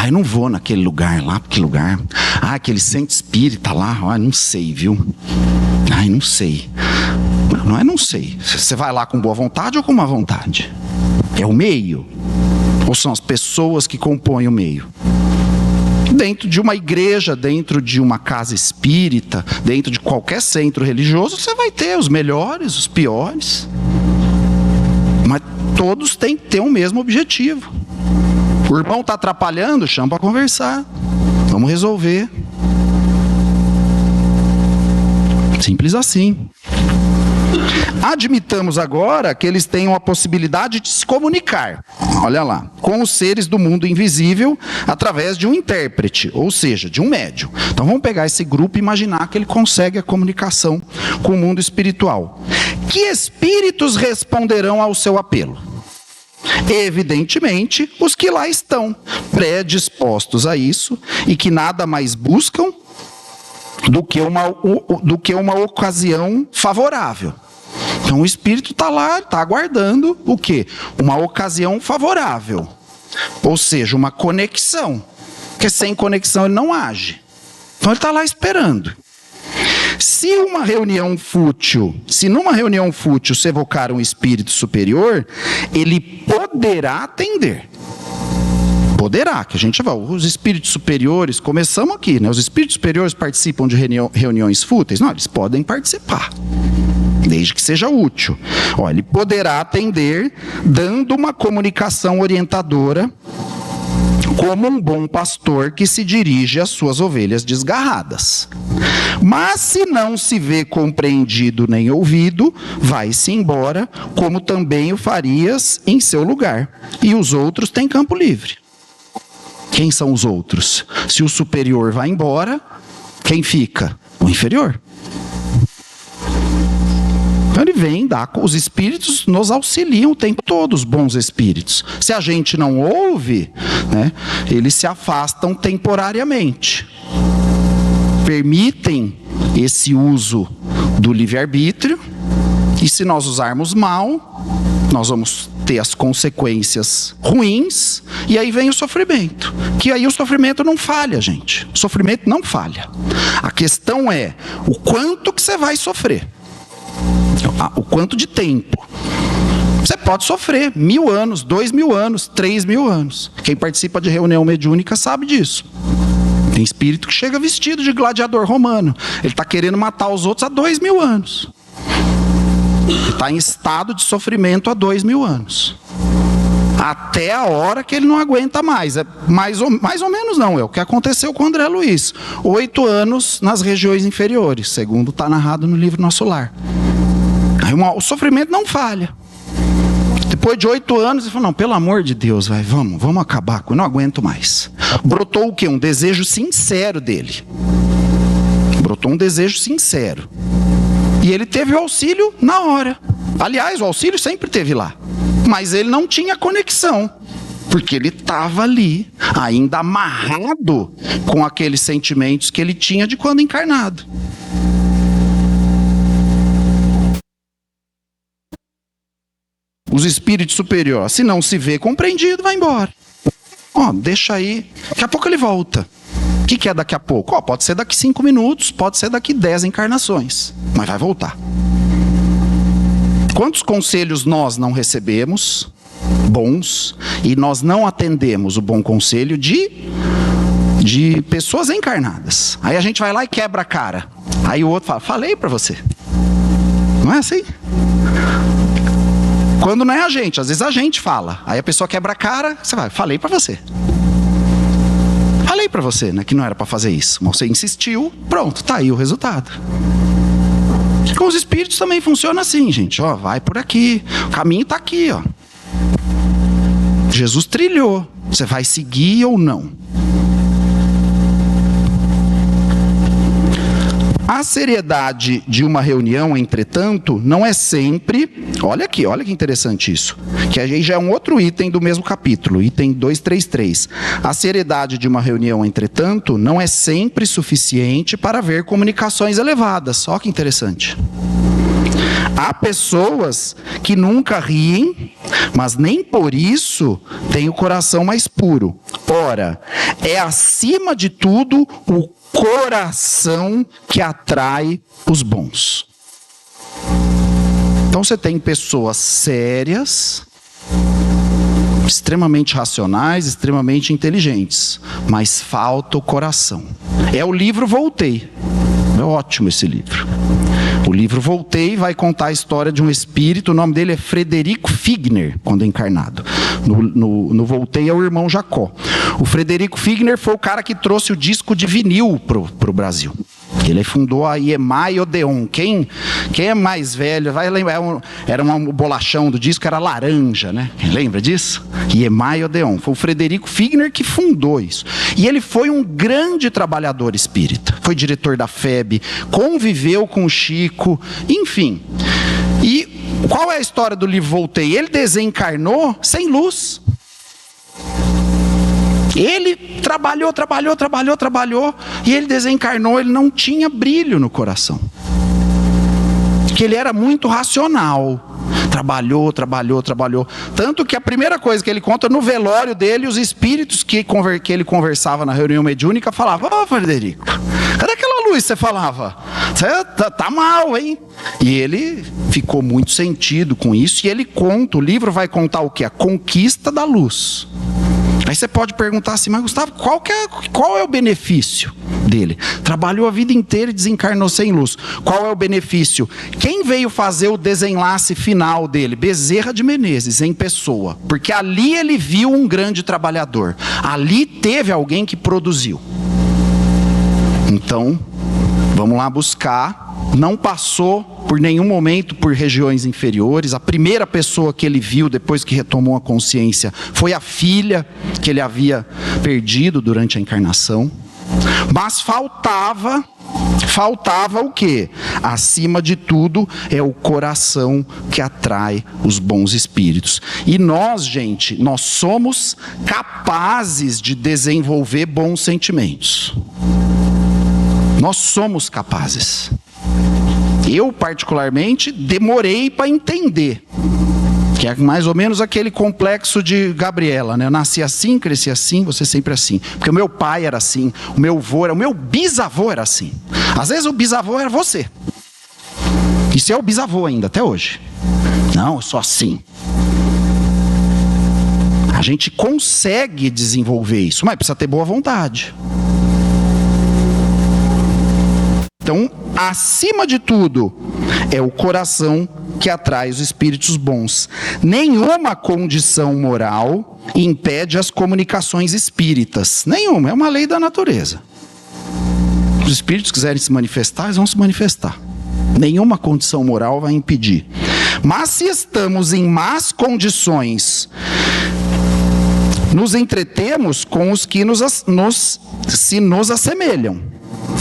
Eu não vou naquele lugar lá, porque lugar... aquele centro espírita lá, não sei, viu? Não sei. Não sei. Você vai lá com boa vontade ou com má vontade? É o meio? Ou são as pessoas que compõem o meio? Dentro de uma igreja, dentro de uma casa espírita, dentro de qualquer centro religioso, você vai ter os melhores, os piores. Mas todos têm que ter o mesmo objetivo. O irmão está atrapalhando, chama para conversar. Vamos resolver. Simples assim. Admitamos agora que eles tenham a possibilidade de se comunicar, olha lá, com os seres do mundo invisível através de um intérprete, ou seja, de um médium. Então vamos pegar esse grupo e imaginar que ele consegue a comunicação com o mundo espiritual. Que espíritos responderão ao seu apelo? Evidentemente, os que lá estão, predispostos a isso e que nada mais buscam do que uma ocasião favorável. Então o espírito está lá, está aguardando o quê? Uma ocasião favorável. Ou seja, uma conexão. Porque sem conexão ele não age. Então ele está lá esperando. Se numa reunião fútil se evocar um espírito superior, ele poderá atender. Poderá, que a gente vai, os espíritos superiores, começamos aqui, né? Os espíritos superiores participam de reuniões fúteis? Não, eles podem participar, desde que seja útil. Ele poderá atender, dando uma comunicação orientadora como um bom pastor que se dirige às suas ovelhas desgarradas. Mas se não se vê compreendido nem ouvido, vai-se embora, como também o farias em seu lugar. E os outros têm campo livre. Quem são os outros? Se o superior vai embora, quem fica? O inferior. Então ele vem, os espíritos nos auxiliam o tempo todo, os bons espíritos. Se a gente não ouve, né, eles se afastam temporariamente. Permitem esse uso do livre-arbítrio, e se nós usarmos mal, nós vamos ter as consequências ruins, e aí vem o sofrimento. Que aí o sofrimento não falha, gente. O sofrimento não falha. A questão é o quanto que você vai sofrer. O quanto de tempo. Você pode sofrer 1000 anos, 2000 anos, 3000 anos. Quem participa de reunião mediúnica sabe disso. Tem espírito que chega vestido de gladiador romano. Ele está querendo matar os outros há 2000 anos. Ele está em estado de sofrimento há 2000 anos. Até a hora que ele não aguenta mais. Mais ou menos não, é o que aconteceu com o André Luiz. 8 anos nas regiões inferiores, segundo está narrado no livro Nosso Lar. Aí o sofrimento não falha. Depois de 8 anos, ele falou, não, pelo amor de Deus, vamos acabar com, eu não aguento mais. Brotou o quê? Um desejo sincero dele. Brotou um desejo sincero. E ele teve o auxílio na hora. Aliás, o auxílio sempre teve lá. Mas ele não tinha conexão. Porque ele estava ali, ainda amarrado com aqueles sentimentos que ele tinha de quando encarnado. Os espíritos superiores, se não se vê compreendido, vai embora. Deixa aí. Daqui a pouco ele volta. O que é daqui a pouco? Pode ser daqui 5 minutos, pode ser daqui 10 encarnações. Mas vai voltar. Quantos conselhos nós não recebemos, bons, e nós não atendemos o bom conselho de pessoas encarnadas? Aí a gente vai lá e quebra a cara. Aí o outro fala, falei pra você. Não é assim? Quando não é a gente, às vezes a gente fala. Aí a pessoa quebra a cara, você vai, falei pra você. Falei pra você, né, que não era pra fazer isso. Mas você insistiu, pronto, tá aí o resultado. Com os espíritos também funciona assim, gente. Vai por aqui, o caminho tá aqui, Jesus trilhou. Você vai seguir ou não? A seriedade de uma reunião, entretanto, não é sempre... Olha aqui, olha que interessante isso. Que aí já é um outro item do mesmo capítulo, item 233. A seriedade de uma reunião, entretanto, não é sempre suficiente para haver comunicações elevadas. Olha que interessante. Há pessoas que nunca riem, mas nem por isso têm o coração mais puro. Ora, é acima de tudo o coração que atrai os bons. Então você tem pessoas sérias, extremamente racionais, extremamente inteligentes, mas falta o coração. É o livro Voltei. É ótimo esse livro. O livro Voltei vai contar a história de um espírito, o nome dele é Frederico Figner, quando encarnado. No Voltei é o irmão Jacó. O Frederico Figner foi o cara que trouxe o disco de vinil pro Brasil. Ele fundou a EMI Odeon. Quem é mais velho vai lembrar, era um bolachão do disco, era laranja, né? Lembra disso? EMI Odeon. Foi o Frederico Figner que fundou isso. E ele foi um grande trabalhador espírita. Foi diretor da FEB, conviveu com o Chico, enfim. E qual é a história do livro Voltei? Ele desencarnou sem luz. Ele trabalhou, e ele desencarnou, ele não tinha brilho no coração. Porque ele era muito racional. Trabalhou. Tanto que a primeira coisa que ele conta, no velório dele, os espíritos que ele conversava na reunião mediúnica falavam, Frederico, cadê aquela luz que você falava? Você tá mal, hein? E ele ficou muito sentido com isso, e ele conta, o livro vai contar o quê? A conquista da luz. Aí você pode perguntar assim, mas Gustavo, qual é o benefício dele? Trabalhou a vida inteira e desencarnou sem luz. Qual é o benefício? Quem veio fazer o desenlace final dele? Bezerra de Menezes, em pessoa. Porque ali ele viu um grande trabalhador. Ali teve alguém que produziu. Então, vamos lá buscar. Não passou por nenhum momento por regiões inferiores. A primeira pessoa que ele viu depois que retomou a consciência foi a filha que ele havia perdido durante a encarnação. Mas faltava o quê? Acima de tudo, é o coração que atrai os bons espíritos. E nós, gente, nós somos capazes de desenvolver bons sentimentos. Nós somos capazes. Eu, particularmente, demorei para entender. Que é mais ou menos aquele complexo de Gabriela, né? Eu nasci assim, cresci assim, você sempre assim. Porque o meu pai era assim, o meu avô era, o meu bisavô era assim. Às vezes o bisavô era você. E você é o bisavô ainda, até hoje. Não, eu sou assim. A gente consegue desenvolver isso, mas precisa ter boa vontade. Então, acima de tudo, é o coração que atrai os espíritos bons. Nenhuma condição moral impede as comunicações espíritas. Nenhuma, é uma lei da natureza. Os espíritos quiserem se manifestar, eles vão se manifestar. Nenhuma condição moral vai impedir. Mas se estamos em más condições, nos entretemos com os que se nos assemelham,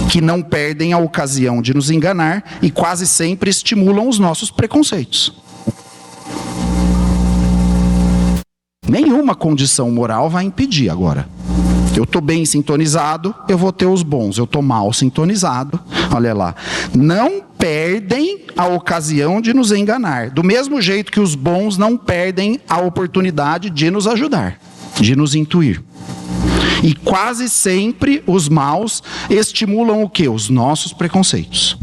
que não perdem a ocasião de nos enganar e quase sempre estimulam os nossos preconceitos. Nenhuma condição moral vai impedir agora. Eu estou bem sintonizado, eu vou ter os bons. Eu estou mal sintonizado, olha lá. Não perdem a ocasião de nos enganar. Do mesmo jeito que os bons não perdem a oportunidade de nos ajudar, de nos intuir. E quase sempre os maus estimulam o quê? Os nossos preconceitos.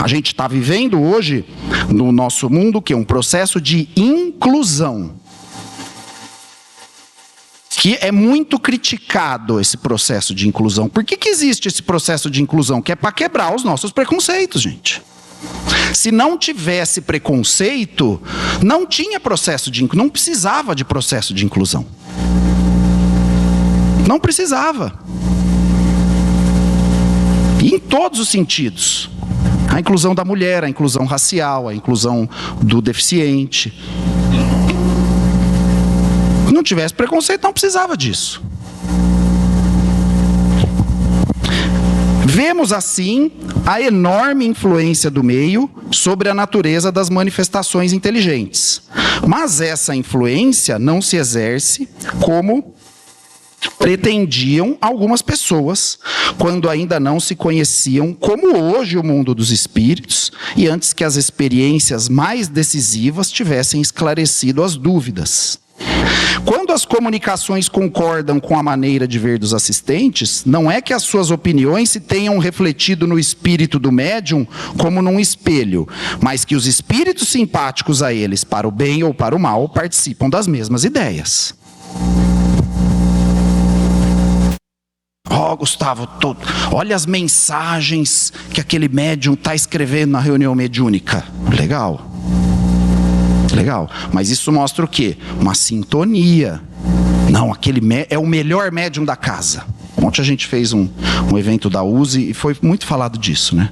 A gente está vivendo hoje, no nosso mundo, o quê? Um processo de inclusão. Que é muito criticado esse processo de inclusão. Por que existe esse processo de inclusão? Que é para quebrar os nossos preconceitos, gente. Se não tivesse preconceito, não tinha processo de inclusão, não precisava de processo de inclusão. Não precisava. E em todos os sentidos. A inclusão da mulher, a inclusão racial, a inclusão do deficiente. Se não tivesse preconceito, não precisava disso. Vemos assim a enorme influência do meio sobre a natureza das manifestações inteligentes. Mas essa influência não se exerce como pretendiam algumas pessoas, quando ainda não se conheciam como hoje o mundo dos espíritos, e antes que as experiências mais decisivas tivessem esclarecido as dúvidas. Quando as comunicações concordam com a maneira de ver dos assistentes, não é que as suas opiniões se tenham refletido no espírito do médium como num espelho, mas que os espíritos simpáticos a eles, para o bem ou para o mal, participam das mesmas ideias. Gustavo, olha as mensagens que aquele médium está escrevendo na reunião mediúnica. Legal. Legal. Mas isso mostra o quê? Uma sintonia. Não, aquele é o melhor médium da casa. Ontem a gente fez um evento da USE e foi muito falado disso, né?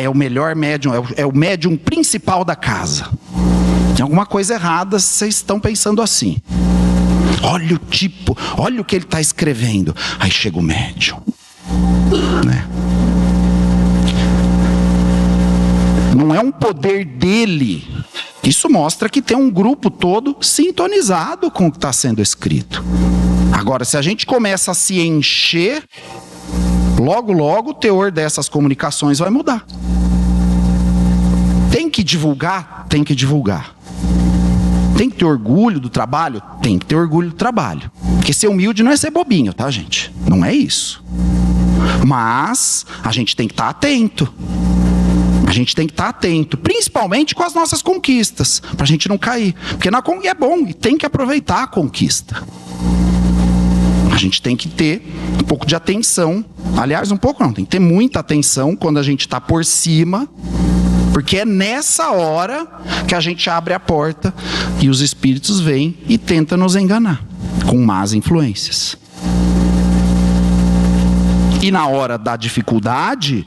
É o melhor médium, é o médium principal da casa. Tem alguma coisa errada se vocês estão pensando assim. Olha o tipo, olha o que ele está escrevendo. Aí chega o médium. Né? Não é um poder dele. Isso mostra que tem um grupo todo sintonizado com o que está sendo escrito. Agora, se a gente começa a se encher, logo, logo o teor dessas comunicações vai mudar. Tem que divulgar? Tem que divulgar. Tem que ter orgulho do trabalho? Tem que ter orgulho do trabalho. Porque ser humilde não é ser bobinho, tá, gente? Não é isso. Mas a gente tem que estar atento. A gente tem que estar atento, principalmente com as nossas conquistas, para a gente não cair. Porque é bom e tem que aproveitar a conquista. A gente tem que ter um pouco de atenção. Aliás, um pouco não, tem que ter muita atenção quando a gente está por cima, porque é nessa hora que a gente abre a porta e os espíritos vêm e tentam nos enganar com más influências. E na hora da dificuldade,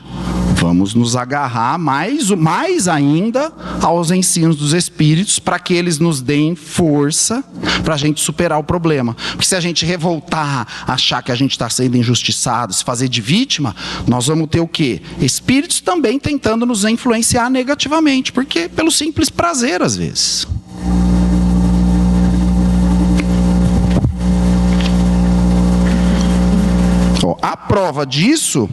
vamos nos agarrar mais ainda aos ensinos dos espíritos para que eles nos deem força para a gente superar o problema. Porque se a gente revoltar, achar que a gente está sendo injustiçado, se fazer de vítima, nós vamos ter o quê? Espíritos também tentando nos influenciar negativamente, porque pelo simples prazer às vezes. A prova disso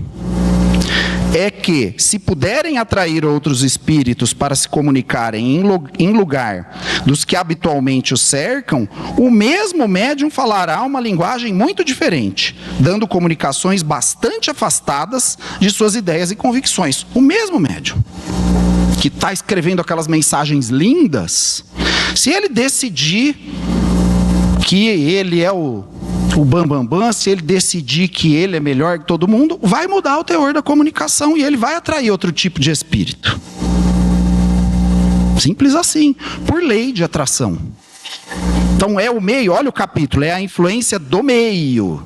é que, se puderem atrair outros espíritos para se comunicarem em lugar dos que habitualmente o cercam, o mesmo médium falará uma linguagem muito diferente, dando comunicações bastante afastadas de suas ideias e convicções. O mesmo médium que está escrevendo aquelas mensagens lindas, se ele decidir que ele é o bambambam, se ele decidir que ele é melhor que todo mundo, vai mudar o teor da comunicação e ele vai atrair outro tipo de espírito. Simples assim, por lei de atração. Então é o meio, olha o capítulo, é a influência do meio.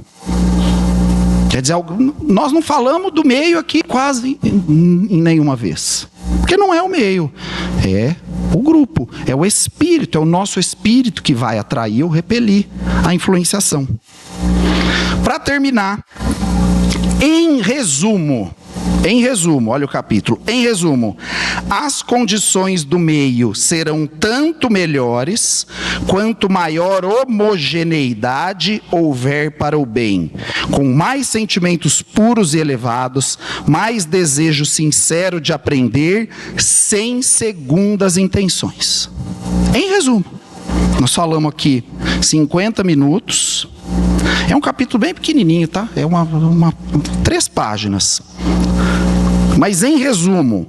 Quer dizer, nós não falamos do meio aqui quase em nenhuma vez. Porque não é o meio, é o grupo, é o espírito, é o nosso espírito que vai atrair ou repelir a influenciação. Para terminar, em resumo, olha o capítulo, em resumo, as condições do meio serão tanto melhores, quanto maior homogeneidade houver para o bem, com mais sentimentos puros e elevados, mais desejo sincero de aprender, sem segundas intenções. Em resumo, nós falamos aqui 50 minutos, é um capítulo bem pequenininho, tá? É 3 páginas. Mas em resumo,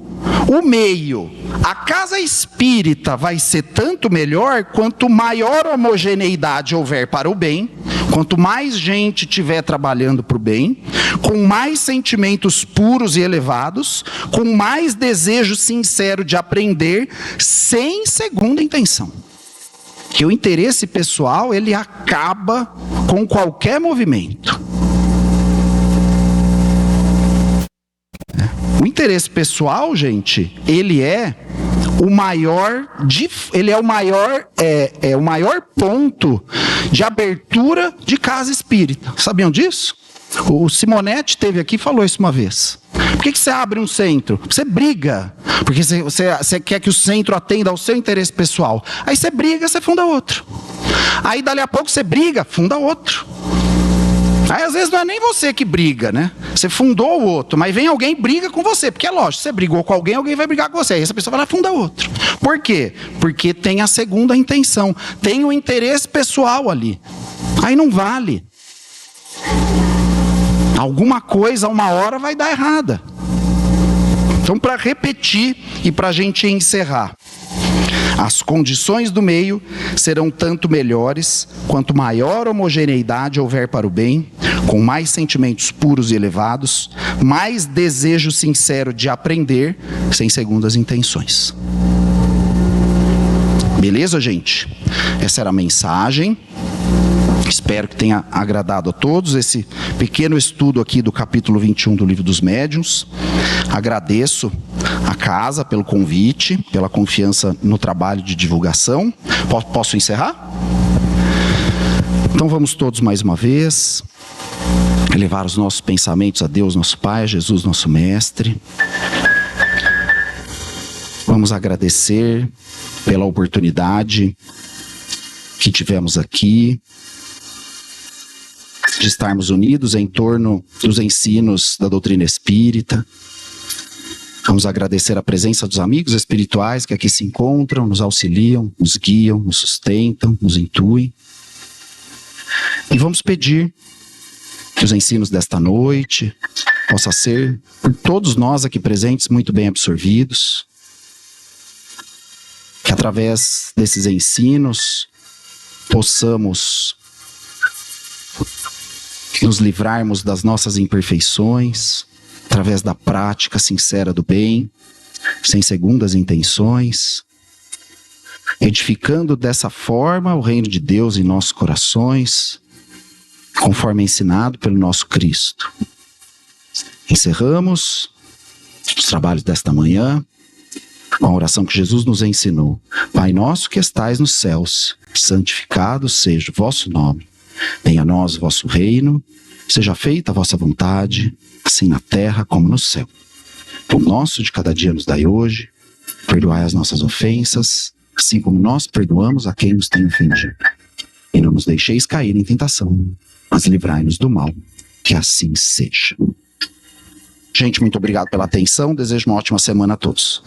o meio, a casa espírita vai ser tanto melhor quanto maior homogeneidade houver para o bem, quanto mais gente estiver trabalhando para o bem, com mais sentimentos puros e elevados, com mais desejo sincero de aprender, sem segunda intenção. Que o interesse pessoal, ele acaba com qualquer movimento. O interesse pessoal, gente, ele é o maior ponto de abertura de casa espírita. Sabiam disso? O Simonetti esteve aqui e falou isso uma vez. Por que você abre um centro? Você briga, porque você quer que o centro atenda ao seu interesse pessoal. Aí você briga, você funda outro. Aí dali a pouco você briga, funda outro. Aí às vezes não é nem você que briga, né? Você fundou o outro, mas vem alguém e briga com você. Porque é lógico, você brigou com alguém, alguém vai brigar com você. Aí essa pessoa vai lá e funda outro. Por quê? Porque tem a segunda intenção. Tem o interesse pessoal ali. Aí não vale. Alguma coisa, uma hora, vai dar errada. Então, para repetir e para a gente encerrar. As condições do meio serão tanto melhores, quanto maior homogeneidade houver para o bem, com mais sentimentos puros e elevados, mais desejo sincero de aprender, sem segundas intenções. Beleza, gente? Essa era a mensagem. Espero que tenha agradado a todos esse pequeno estudo aqui do capítulo 21 do Livro dos Médiuns. Agradeço a casa pelo convite, pela confiança no trabalho de divulgação. Posso encerrar? Então vamos todos mais uma vez elevar os nossos pensamentos a Deus, nosso Pai, a Jesus, nosso Mestre. Vamos agradecer pela oportunidade que tivemos aqui de estarmos unidos em torno dos ensinos da doutrina espírita. Vamos agradecer a presença dos amigos espirituais que aqui se encontram, nos auxiliam, nos guiam, nos sustentam, nos intuem. E vamos pedir que os ensinos desta noite possam ser, por todos nós aqui presentes, muito bem absorvidos. Que através desses ensinos possamos nos livrarmos das nossas imperfeições, através da prática sincera do bem, sem segundas intenções, edificando dessa forma o reino de Deus em nossos corações, conforme ensinado pelo nosso Cristo. Encerramos os trabalhos desta manhã com a oração que Jesus nos ensinou. Pai nosso que estais nos céus, santificado seja o vosso nome. Venha a nós o vosso reino, seja feita a vossa vontade, assim na terra como no céu. O nosso de cada dia nos dai hoje, perdoai as nossas ofensas, assim como nós perdoamos a quem nos tem ofendido. E não nos deixeis cair em tentação, mas livrai-nos do mal, que assim seja. Gente, muito obrigado pela atenção, desejo uma ótima semana a todos.